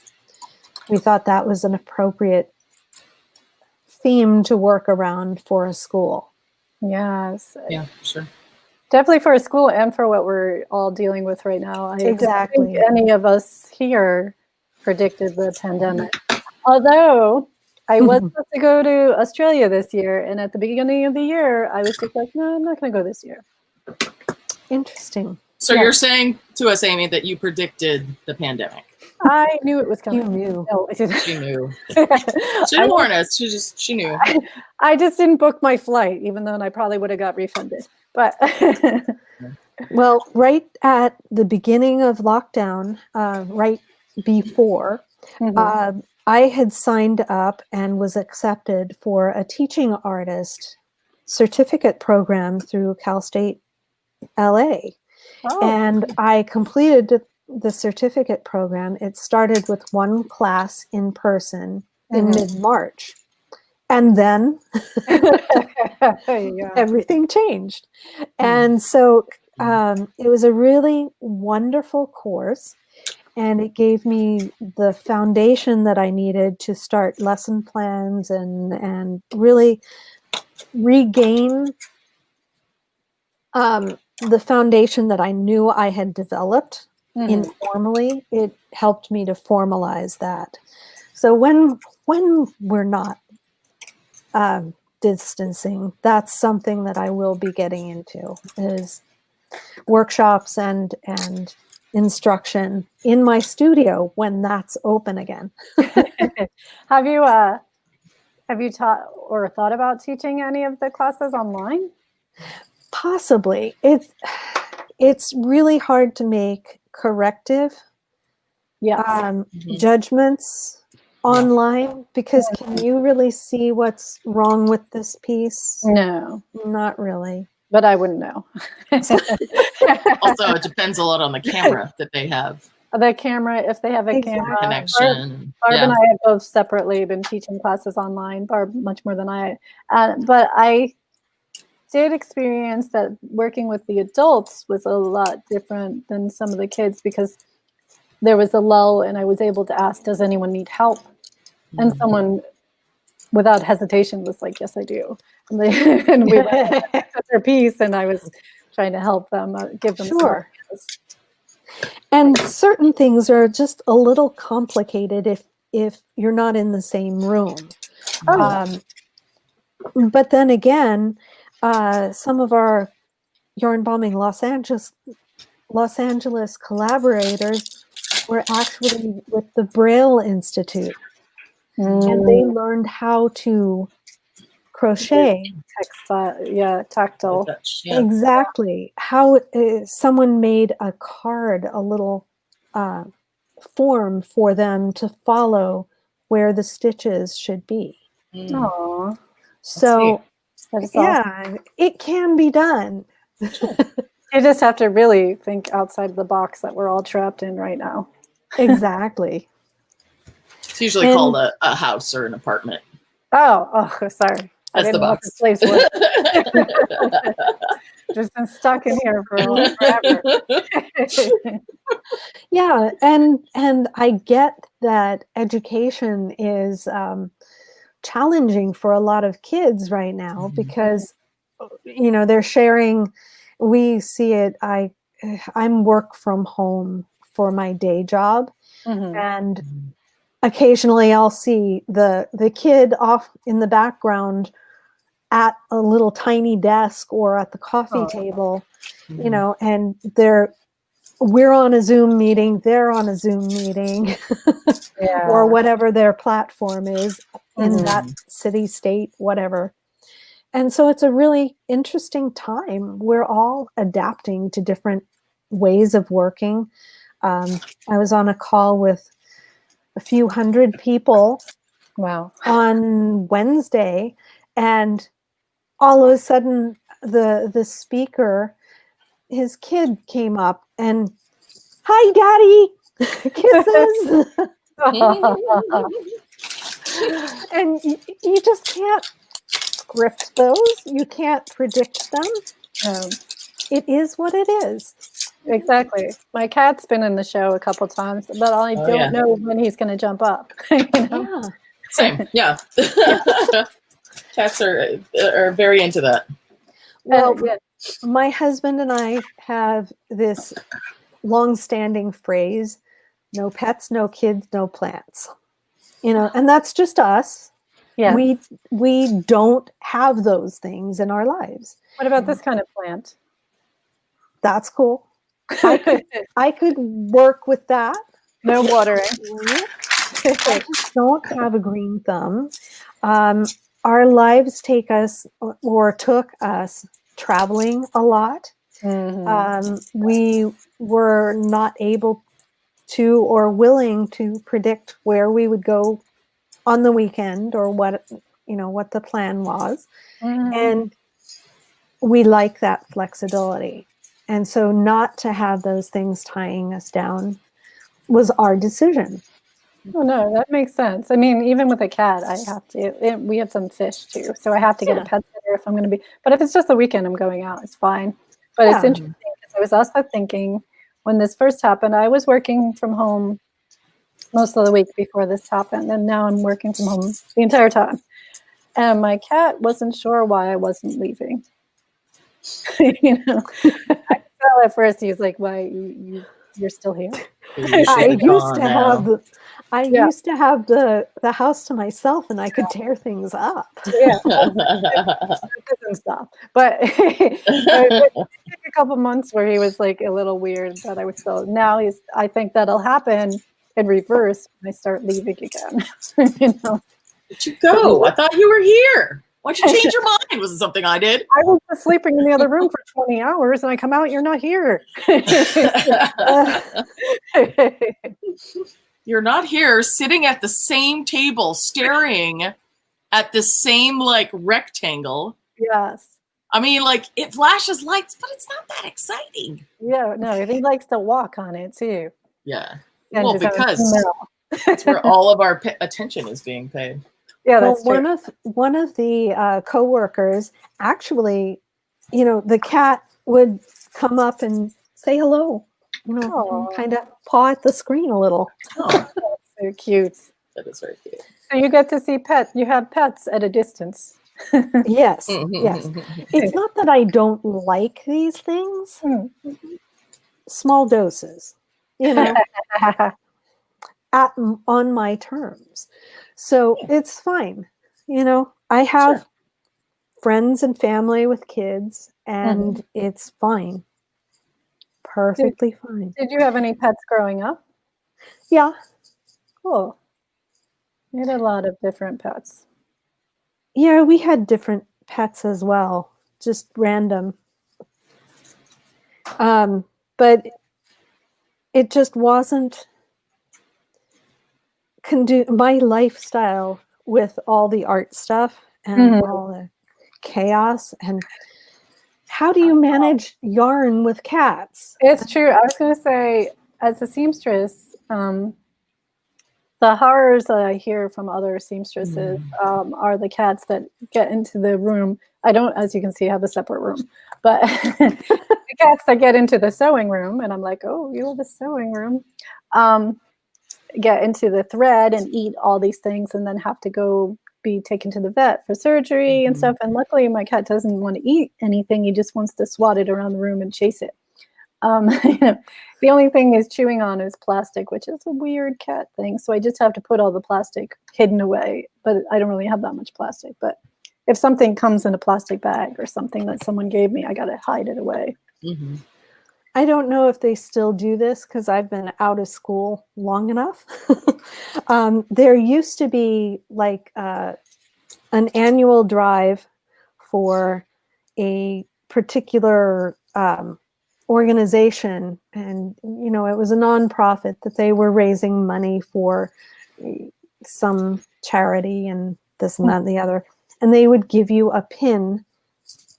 Speaker 4: We thought that was an appropriate theme to work around for a school.
Speaker 2: Yes.
Speaker 3: Yeah, sure.
Speaker 2: Definitely for a school and for what we're all dealing with right now.
Speaker 4: Exactly.
Speaker 2: don't think any of us here predicted the pandemic. Although I was supposed to go to Australia this year, and at the beginning of the year, I was just like, no, I'm not going to go this year.
Speaker 4: Interesting.
Speaker 3: So you're saying to us, Amy, that you predicted the pandemic?
Speaker 2: I knew it was coming.
Speaker 4: You knew.
Speaker 2: No, I didn't.
Speaker 3: She knew. She didn't warn us. She knew.
Speaker 2: I just didn't book my flight, even though I probably would have got refunded. But
Speaker 4: well, right at the beginning of lockdown, right before, I had signed up and was accepted for a teaching artist certificate program through Cal State LA.
Speaker 2: Oh.
Speaker 4: And I completed the certificate program. It started with one class in person in mid-March. And then everything changed. And so it was a really wonderful course. And it gave me the foundation that I needed to start lesson plans and really regain the foundation that I knew I had developed informally. It helped me to formalize that. So when we're not distancing, that's something that I will be getting into, is workshops and instruction in my studio when that's open again.
Speaker 2: Have you taught or thought about teaching any of the classes online?
Speaker 4: Possibly. It's really hard to make corrective judgments online, because can you really see what's wrong with this piece?
Speaker 2: No,
Speaker 4: not really.
Speaker 2: But I wouldn't know.
Speaker 3: Also, it depends a lot on the camera that they have.
Speaker 2: The camera, if they have a camera
Speaker 3: connection.
Speaker 2: Barb and I have both separately been teaching classes online. Barb much more than I. But I did experience that working with the adults was a lot different than some of the kids, because there was a lull and I was able to ask, does anyone need help? And someone without hesitation was like, yes, I do. And we went at their piece, and I was trying to help them, give them
Speaker 4: Sure.
Speaker 2: some.
Speaker 4: And certain things are just a little complicated if you're not in the same room. But then again, some of our Yarn Bombing Los Angeles collaborators were actually with the Braille Institute, and they learned how to crochet.
Speaker 2: Tactile.
Speaker 3: Yeah.
Speaker 4: Exactly. How someone made a card, a little form for them to follow where the stitches should be.
Speaker 2: Aww.
Speaker 4: So,
Speaker 2: That is
Speaker 4: yeah, it can be done.
Speaker 2: You just have to really think outside the box that we're all trapped in right now.
Speaker 4: Exactly.
Speaker 3: It's usually called a house or an apartment.
Speaker 2: Oh, sorry. I
Speaker 3: That's
Speaker 2: didn't
Speaker 3: the
Speaker 2: know what
Speaker 3: box.
Speaker 2: this place was. Just been stuck in here for forever.
Speaker 4: Yeah, and I get that education is challenging for a lot of kids right now because they're sharing. We see it. I'm work from home for my day job, and occasionally I'll see the kid off in the background at a little tiny desk or at the coffee table, and we're on a Zoom meeting, they're on a Zoom meeting, or whatever their platform is in that city, state, whatever. And so it's a really interesting time. We're all adapting to different ways of working. I was on a call with a few hundred people on Wednesday, and all of a sudden the speaker, his kid came up and, "Hi, Daddy," kisses. And you just can't script those. You can't predict them. It is what it is.
Speaker 2: Exactly. My cat's been in the show a couple times, but I don't know when he's going to jump up.
Speaker 4: Yeah.
Speaker 3: Same. Yeah. Cats are very into that.
Speaker 4: Well, my husband and I have this long-standing phrase: "No pets, no kids, no plants." And that's just us.
Speaker 2: Yeah.
Speaker 4: We don't have those things in our lives.
Speaker 2: What about this kind of plant?
Speaker 4: That's cool. I could work with that.
Speaker 2: No watering.
Speaker 4: I just don't have a green thumb. Our lives take us or took us traveling a lot. We were not able to or willing to predict where we would go on the weekend or what the plan was. And we like that flexibility. And so not to have those things tying us down was our decision.
Speaker 2: Oh, no, that makes sense. I mean, even with a cat, I have to. We have some fish too, so I have to get a pet sitter if I'm going to be. But if it's just the weekend, I'm going out. It's fine. But it's interesting because I was also thinking when this first happened, I was working from home most of the week before this happened, and now I'm working from home the entire time. And my cat wasn't sure why I wasn't leaving. I could tell at first he was like, "Why you're still here?"
Speaker 4: I used to have the house to myself, and I could tear things up.
Speaker 2: Stuff. But it took a couple months where he was like a little weird, but I was still. Now I think that'll happen in reverse when I start leaving again.
Speaker 3: Where'd you go? I thought you were here. Why'd you change your mind? Was it something I did?
Speaker 2: I was just sleeping in the other room for 20 hours, and I come out, you're not here.
Speaker 3: You're not here, sitting at the same table, staring at the same rectangle.
Speaker 2: Yes.
Speaker 3: I mean, it flashes lights, but it's not that exciting.
Speaker 2: Yeah, no, he likes to walk on it too.
Speaker 3: Yeah.
Speaker 2: And
Speaker 3: well, because that's where all of our attention is being paid.
Speaker 2: Yeah, that's true.
Speaker 4: One of the coworkers actually, the cat would come up and say hello, and kind of paw at the screen a little.
Speaker 3: Oh,
Speaker 2: that's so cute.
Speaker 3: That is very cute.
Speaker 2: So you get to see pets. You have pets at a distance.
Speaker 4: Yes, yes. It's not that I don't like these things. Small doses, on my terms. So it's fine. I have friends and family with kids, and it's fine. Perfectly fine.
Speaker 2: Did you have any pets growing up?
Speaker 4: Yeah.
Speaker 2: Cool. We had a lot of different pets.
Speaker 4: Yeah, we had different pets as well, just random. But it just wasn't my lifestyle with all the art stuff and all the chaos. And how do you manage yarn with cats?
Speaker 2: It's true. I was going to say, as a seamstress, the horrors that I hear from other seamstresses are the cats that get into the room. I don't, as you can see, have a separate room, but the cats that get into the sewing room, and I'm like, oh, you have a sewing room, get into the thread and eat all these things and then have to go be taken to the vet for surgery and stuff. And luckily my cat doesn't want to eat anything. He just wants to swat it around the room and chase it. The only thing is chewing on is plastic, which is a weird cat thing. So I just have to put all the plastic hidden away, but I don't really have that much plastic. But if something comes in a plastic bag or something that someone gave me, I got to hide it away.
Speaker 4: I don't know if they still do this because I've been out of school long enough. There used to be like an annual drive for a particular organization, and it was a nonprofit that they were raising money for some charity and this and that and the other, and they would give you a pin,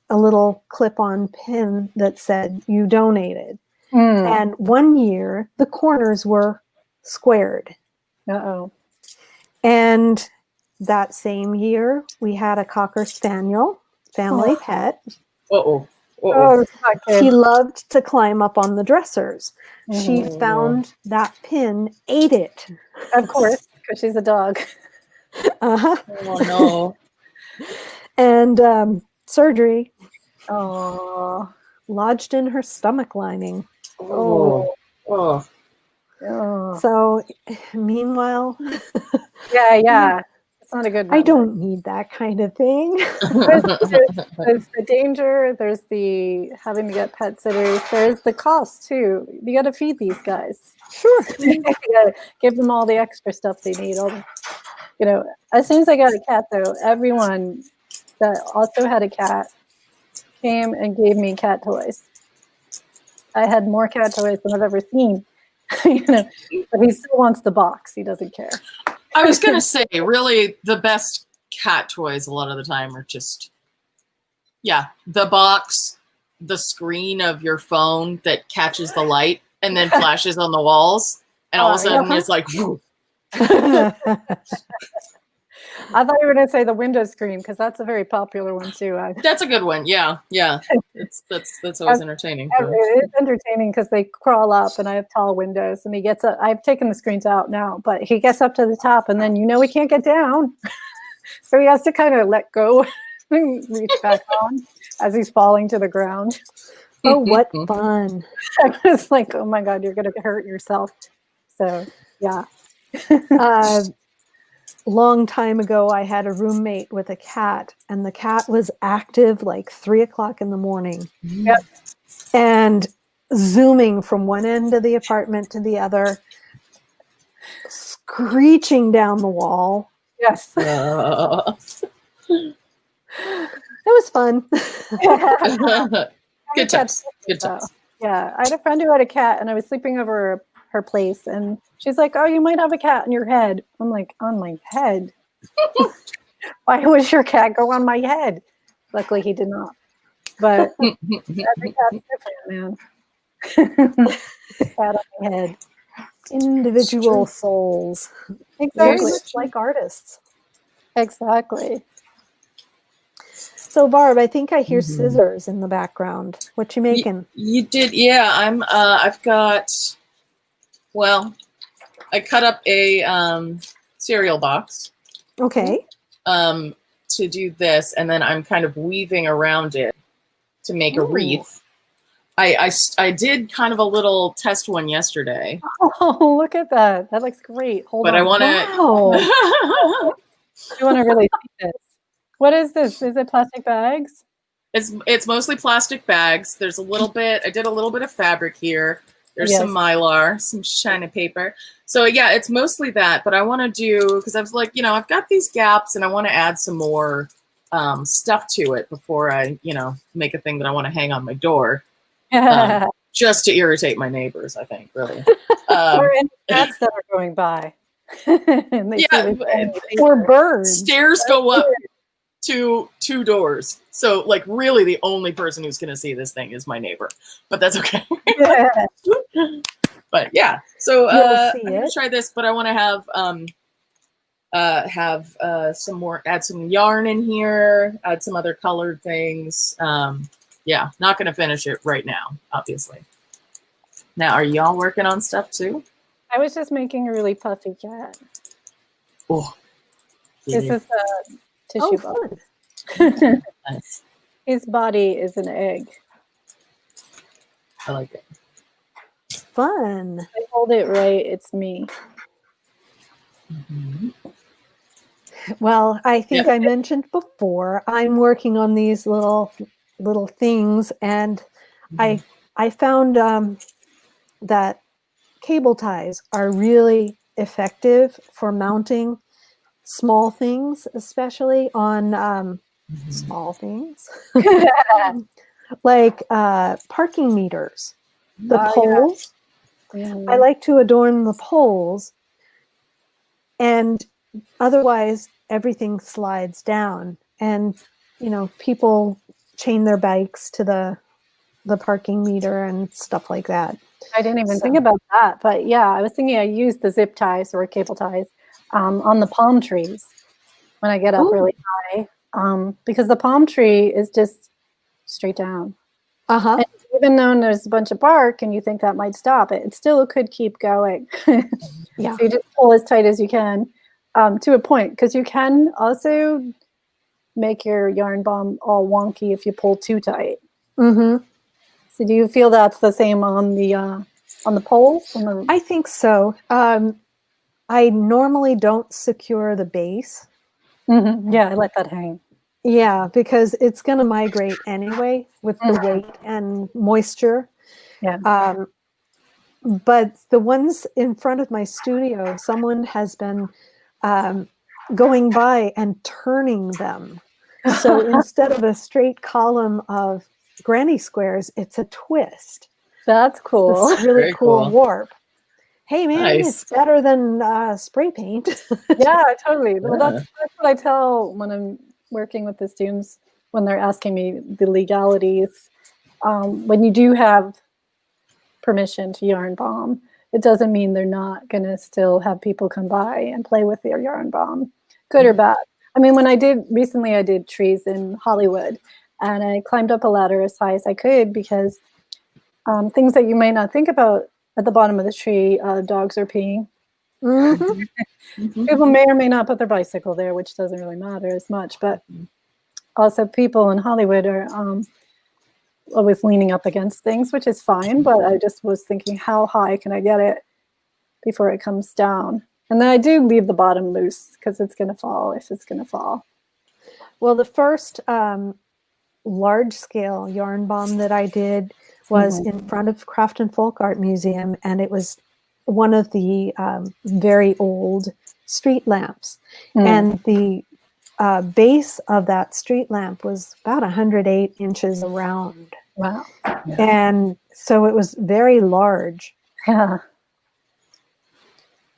Speaker 4: a little clip-on pin that said you donated. And one year the corners were squared. And that same year we had a Cocker Spaniel family pet. He loved to climb up on the dressers. She found that pin, ate it.
Speaker 2: Of course, because she's a dog.
Speaker 3: Oh no.
Speaker 4: And surgery.
Speaker 2: Oh.
Speaker 4: Lodged in her stomach lining.
Speaker 3: Oh.
Speaker 4: So meanwhile,
Speaker 2: yeah. It's not a good
Speaker 4: I don't need that kind of thing.
Speaker 2: There's the danger, there's the having to get pet sitters, there's the cost too. You got to feed these guys.
Speaker 4: Sure.
Speaker 2: You gotta give them all the extra stuff they need. As soon as I got a cat though, everyone that also had a cat came and gave me cat toys. I had more cat toys than I've ever seen. But he still wants the box. He doesn't care.
Speaker 3: I was going to say, really, the best cat toys a lot of the time are just, the box, the screen of your phone that catches the light and then flashes on the walls. And all of a sudden it's like, whoo.
Speaker 2: I thought you were going to say the window screen because that's a very popular one too.
Speaker 3: That's a good one. Yeah. That's always entertaining.
Speaker 2: It is entertaining because they crawl up and I have tall windows and he gets up. I've taken the screens out now, but he gets up to the top and then he can't get down. So he has to kind of let go and reach back on as he's falling to the ground.
Speaker 4: Oh, what fun.
Speaker 2: It's like, oh my God, you're going to hurt yourself. So, yeah.
Speaker 4: Long time ago, I had a roommate with a cat, and the cat was active like 3 o'clock in the morning.
Speaker 2: Yep.
Speaker 4: And zooming from one end of the apartment to the other, screeching down the wall.
Speaker 2: Yes.
Speaker 4: It was fun.
Speaker 3: Good times. Good times.
Speaker 2: Yeah. I had a friend who had a cat, and I was sleeping over her place, and she's like, oh, you might have a cat on your head. I'm like, on my head? Why would your cat go on my head? Luckily, he did not. But every cat's different, man. Cat on my head.
Speaker 4: Individual souls.
Speaker 2: Exactly.
Speaker 4: Very much like artists.
Speaker 2: Exactly.
Speaker 4: So Barb, I think I hear scissors in the background. What you making?
Speaker 3: You did, yeah. I've got. Well, I cut up a cereal box.
Speaker 4: Okay.
Speaker 3: To do this, and then I'm kind of weaving around it to make a wreath. I did kind of a little test one yesterday.
Speaker 2: Oh, look at that! That looks great. Hold on.
Speaker 3: But I want
Speaker 2: to. You want to really see this? What is this? Is it plastic bags?
Speaker 3: It's mostly plastic bags. There's a little bit. I did a little bit of fabric here. There's some Mylar, some shiny paper. So yeah, it's mostly that, but I want to do, because I was like, I've got these gaps and I want to add some more stuff to it before I, make a thing that I want to hang on my door. Just to irritate my neighbors, I think, really.
Speaker 2: Or any cats that are going by.
Speaker 4: Or birds.
Speaker 3: Stairs go up to 2 doors. So, like, really the only person who's going to see this thing is my neighbor. But that's okay. But, yeah. So, I'm going to try this, but I want to have some more, add some yarn in here, add some other colored things. Yeah, not going to finish it right now, obviously. Now, are y'all working on stuff too?
Speaker 2: I was just making a really puffy cat.
Speaker 3: Oh,
Speaker 2: this is a tissue ball.
Speaker 3: Nice.
Speaker 2: His body is an egg.
Speaker 3: I like it.
Speaker 4: Fun.
Speaker 2: I hold it right. It's me.
Speaker 4: Well, I think I mentioned before, I'm working on these little things, and I found that cable ties are really effective for mounting small things, especially on small things like parking meters, the poles. I like to adorn the poles, and otherwise everything slides down, and people chain their bikes to the parking meter and stuff like that.
Speaker 2: I didn't even think about that, but yeah, I was thinking I use the zip ties or cable ties on the palm trees when I get up really high, because the palm tree is just straight down. And even though there's a bunch of bark and you think that might stop it, it still could keep going.
Speaker 4: Yeah.
Speaker 2: So you just pull as tight as you can to a point, because you can also make your yarn bomb all wonky if you pull too tight. So do you feel that's the same on the poles?
Speaker 4: I think so. I normally don't secure the base.
Speaker 2: Yeah, I let that hang.
Speaker 4: Yeah, because it's going to migrate anyway with the weight and moisture.
Speaker 2: Yeah.
Speaker 4: But the ones in front of my studio, someone has been going by and turning them. So instead of a straight column of granny squares, it's a twist.
Speaker 2: That's cool.
Speaker 4: It's really cool warp. Hey man, it's better than spray paint.
Speaker 2: Yeah, totally. Well, that's what I tell when I'm working with the students when they're asking me the legalities. When you do have permission to yarn bomb, it doesn't mean they're not going to still have people come by and play with their yarn bomb, good or bad. I mean, when I did trees in Hollywood, and I climbed up a ladder as high as I could, because things that you might not think about at the bottom of the tree, dogs are peeing. People may or may not put their bicycle there, which doesn't really matter as much. But also people in Hollywood are always leaning up against things, which is fine. But I just was thinking, how high can I get it before it comes down? And then I do leave the bottom loose, because it's going to fall if it's going to fall.
Speaker 4: Well, the first large-scale yarn bomb that I did was in front of Craft and Folk Art Museum, and it was one of the very old street lamps. And the base of that street lamp was about 108 inches around.
Speaker 2: Wow.
Speaker 4: And so it was very large.
Speaker 2: Yeah.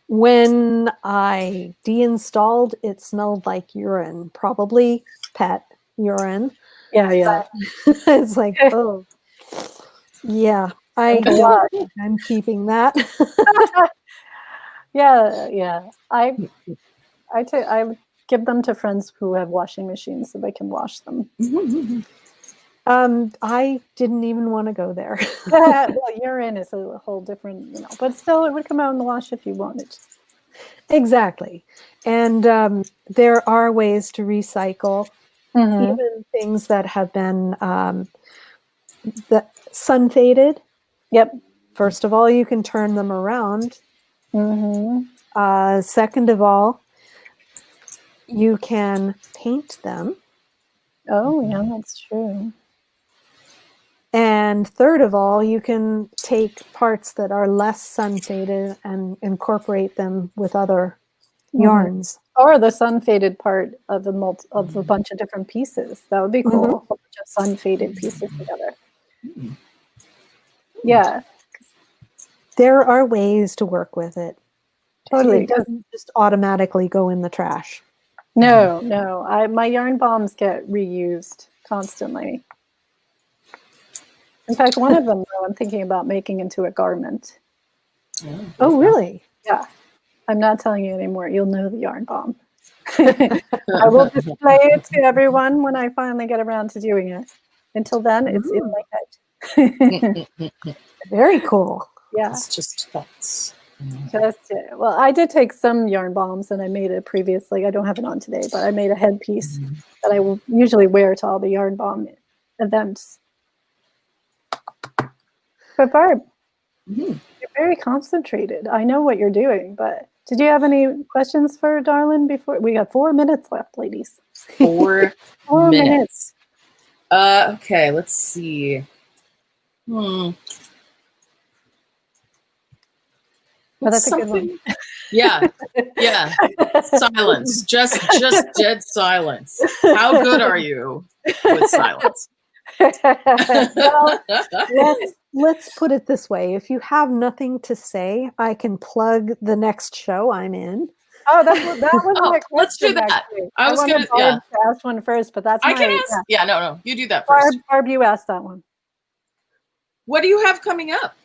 Speaker 4: When I deinstalled, it smelled like urine, probably pet urine.
Speaker 2: Yeah.
Speaker 4: It's like, oh, yeah, I'm keeping that.
Speaker 2: Yeah. I give them to friends who have washing machines so they can wash them.
Speaker 4: I didn't even want to go there.
Speaker 2: Well, urine is a whole different, but still it would come out in the wash if you wanted.
Speaker 4: Exactly. And there are ways to recycle even things that have been sun faded.
Speaker 2: Yep.
Speaker 4: First of all, you can turn them around. Second of all, you can paint them.
Speaker 2: Oh, yeah, that's true.
Speaker 4: And And third of all, you can take parts that are less sun faded and incorporate them with other yarns.
Speaker 2: Or the sun faded part of of a bunch of different pieces. That would be cool. A bunch of sun faded pieces together. Yeah.
Speaker 4: There are ways to work with it.
Speaker 2: Totally.
Speaker 4: It doesn't just automatically go in the trash.
Speaker 2: No. My yarn bombs get reused constantly. In fact, one of them, though, I'm thinking about making into a garment.
Speaker 4: Oh, really?
Speaker 2: Yeah. I'm not telling you anymore. You'll know the yarn bomb. I will display it to everyone when I finally get around to doing it. Until then, it's in my head.
Speaker 4: Very cool.
Speaker 2: Yeah.
Speaker 3: It's just thoughts.
Speaker 2: Well, I did take some yarn bombs and I made it previously. I don't have it on today, but I made a headpiece that I will usually wear to all the yarn bomb events. But Barb, you're very concentrated. I know what you're doing, but did you have any questions for Darlyn before? We got 4 minutes left, ladies.
Speaker 3: 4
Speaker 2: 4
Speaker 3: minutes. Okay, let's see.
Speaker 2: Well, that's a good one.
Speaker 3: Yeah. Silence. Just dead silence. How good are you with silence?
Speaker 4: Well, let's put it this way. If you have nothing to say, I can plug the next show I'm in.
Speaker 2: Oh, that was my question.
Speaker 3: Let's do that.
Speaker 2: Actually.
Speaker 3: I was going to
Speaker 2: ask one first, but that's
Speaker 3: I can ask. Yeah, no. You do that
Speaker 2: Barb,
Speaker 3: first.
Speaker 2: Barb, you asked that one.
Speaker 3: What do you have coming up?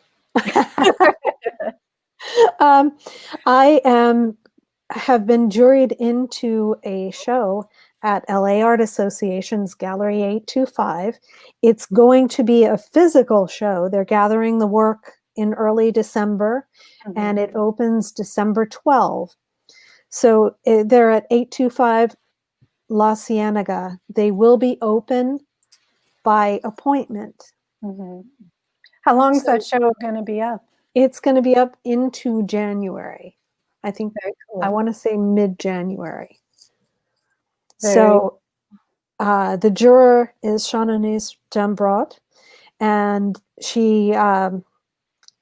Speaker 4: I have been juried into a show at LA Art Association's Gallery 825. It's going to be a physical show. They're gathering the work in early December, and it opens December 12. So they're at 825 La Cienega. They will be open by appointment.
Speaker 2: How long is that show going to be up?
Speaker 4: It's going to be up into January. I think I want to say mid-January. So the juror is Shannonese Jambrot, and she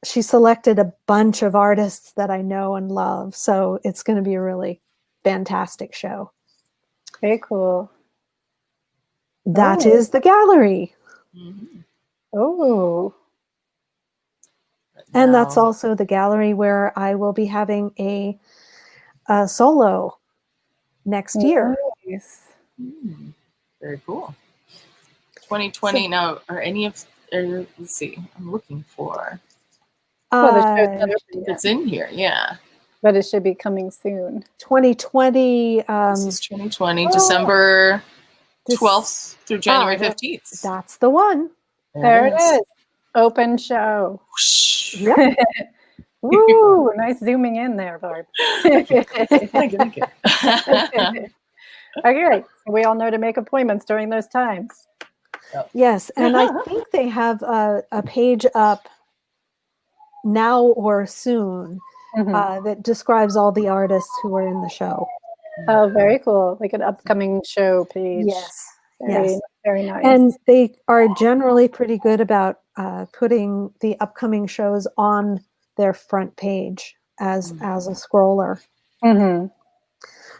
Speaker 4: selected a bunch of artists that I know and love. So it's going to be a really fantastic show.
Speaker 2: Very cool.
Speaker 4: That is the gallery.
Speaker 2: Oh.
Speaker 4: And that's also the gallery where I will be having a solo next year.
Speaker 2: Nice.
Speaker 3: Very cool. 2020 now, or any of, let's see, I'm looking for. It's in here, yeah.
Speaker 2: But it should be coming soon.
Speaker 4: 2020.
Speaker 3: This is 2020, December 12th through January 15th.
Speaker 4: That's the one.
Speaker 2: There it is. Open show.
Speaker 4: Yep.
Speaker 2: Woo! Nice zooming in there, Barb.
Speaker 3: Thank you.
Speaker 2: Okay, so we all know to make appointments during those times.
Speaker 4: Yes, and I think they have a page up now or soon that describes all the artists who are in the show.
Speaker 2: Oh, very cool. Like an upcoming show page.
Speaker 4: Yes.
Speaker 2: Very nice.
Speaker 4: And they are generally pretty good about putting the upcoming shows on their front page as a scroller.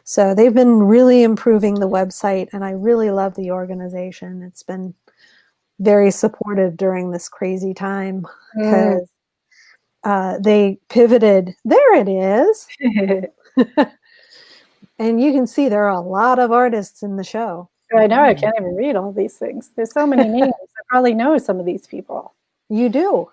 Speaker 4: So they've been really improving the website, and I really love the organization. It's been very supportive during this crazy time because they pivoted. There it is. And you can see there are a lot of artists in the show.
Speaker 2: I know, I can't even read all these things. There's so many names. I probably know some of these people.
Speaker 4: You do.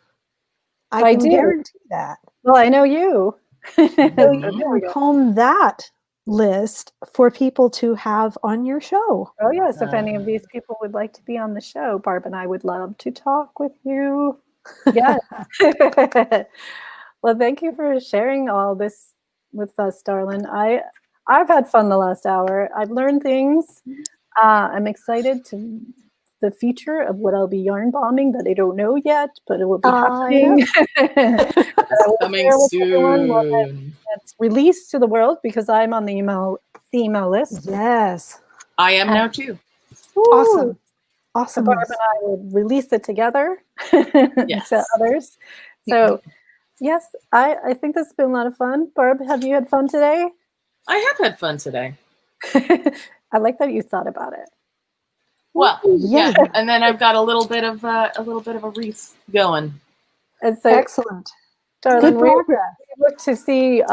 Speaker 4: I can guarantee that.
Speaker 2: Well, I know you.
Speaker 4: So you can comb that list for people to have on your show.
Speaker 2: Oh, yes. If any of these people would like to be on the show, Barb and I would love to talk with you. Yes. Well, thank you for sharing all this with us, Darlyn. I've had fun the last hour. I've learned things. I'm excited to the future of what I'll be yarn bombing that I don't know yet, but it will be happening.
Speaker 3: It's coming soon.
Speaker 2: It's released to the world because I'm on the email list.
Speaker 4: Yes.
Speaker 3: I am now too.
Speaker 4: Awesome. Awesome.
Speaker 2: Barb and I will release it together
Speaker 3: Yes.
Speaker 2: to others. So, yes, I think this has been a lot of fun. Barb, have you had fun today?
Speaker 3: I have had fun today.
Speaker 2: I like that you thought about it.
Speaker 3: Well,
Speaker 4: Yeah.
Speaker 3: yeah, and then I've got a little bit of a wreath going.
Speaker 2: And so,
Speaker 4: Excellent.
Speaker 2: Darlyn,
Speaker 4: Good
Speaker 2: we
Speaker 4: progress.
Speaker 2: look to see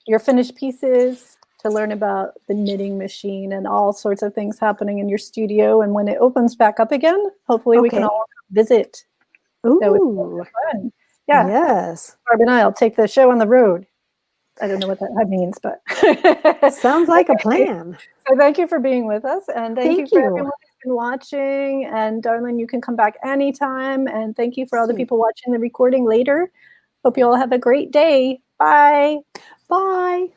Speaker 2: your finished pieces, to learn about the knitting machine and all sorts of things happening in your studio. And when it opens back up again, hopefully we can
Speaker 4: Okay.
Speaker 2: all visit. That would
Speaker 4: Ooh.
Speaker 2: be fun. Yeah,
Speaker 4: Yes.
Speaker 2: Barb and I'll take the show on the road. I don't know what that means, but
Speaker 4: Sounds like a plan.
Speaker 2: So thank you for being with us, and thank you
Speaker 4: Thank
Speaker 2: for
Speaker 4: you.
Speaker 2: everyone who's been watching. And Darlyn, you can come back anytime. And thank you for all the people watching the recording later. Hope you all have a great day. Bye.
Speaker 4: Bye.